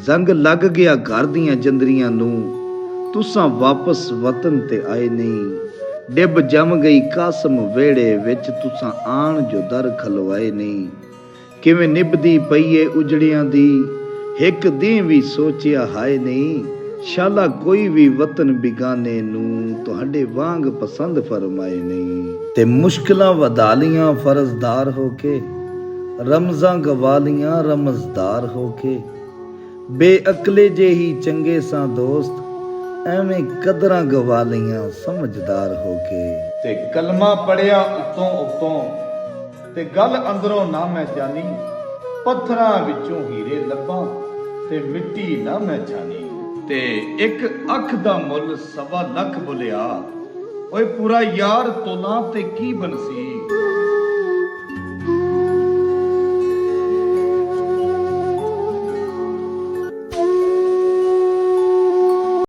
ਜ਼ੰਗ ਲੱਗ ਗਿਆ ਘਰ ਦੀਆਂ ਜੰਦਰੀਆਂ ਨੂੰ, ਤੁਸਾਂ ਵਾਪਸ ਵਤਨ ਤੇ ਆਏ ਨਹੀਂ। ਡਿੱਬ ਜੰਮ ਗਈ ਕਾਸਮ ਵਿਹੜੇ ਵਿੱਚ, ਤੁਸਾਂ ਆਣ ਜੋ ਦਰ ਖਲਵਾਏ ਨਹੀਂ। ਕਿਵੇਂ ਨਿਭਦੀ ਪਈਏ ਉਜੜਿਆਂ ਦੀ, ਇੱਕ ਦਿਨ ਵੀ ਸੋਚਿਆ ਹਾਏ ਨਹੀਂ। ਸ਼ਾਲਾ ਕੋਈ ਵੀ ਵਤਨ ਬਿਗਾਨੇ ਨੂੰ, ਤੁਹਾਡੇ ਵਾਂਗ ਪਸੰਦ ਫਰਮਾਏ ਨਹੀਂ। ਤੇ ਮੁਸ਼ਕਿਲਾਂ ਵਧਾ ਲੀਆਂ ਫਰਜ਼ਦਾਰ ਹੋ ਕੇ, ਰਮਜ਼ਾਂ ਗਵਾਲੀਆਂ ਰਮਜ਼ਦਾਰ ਹੋ ਕੇ। ਬੇਅਕਲੇ ਜਿਹੀ ਚੰਗੇ ਸਾਂ ਦੋਸਤ, ਐਵੇਂ ਕਦਰਾਂ ਗਵਾ ਲਈਆਂ ਸਮਝਦਾਰ ਹੋ ਕੇ। ਤੇ ਕਲਮਾ ਪੜਿਆ ਉਤੋਂ ਤੇ ਗੱਲ ਅੰਦਰੋਂ ਨਾ ਮੈਂ ਜਾਣੀ। ਪੱਥਰਾਂ ਵਿੱਚੋਂ ਹੀਰੇ ਲੱਭਾਂ ਤੇ ਮਿੱਟੀ ਨਾ ਮੈਂ ਜਾਣੀ। ਤੇ ਇੱਕ ਅੱਖ ਦਾ ਮੁੱਲ 1.25 ਲੱਖ ਬੋਲਿਆ, ਓਏ ਪੂਰਾ ਯਾਰ ਤੋਲਾਂ ਤੇ ਕੀ ਬਨਸੀ।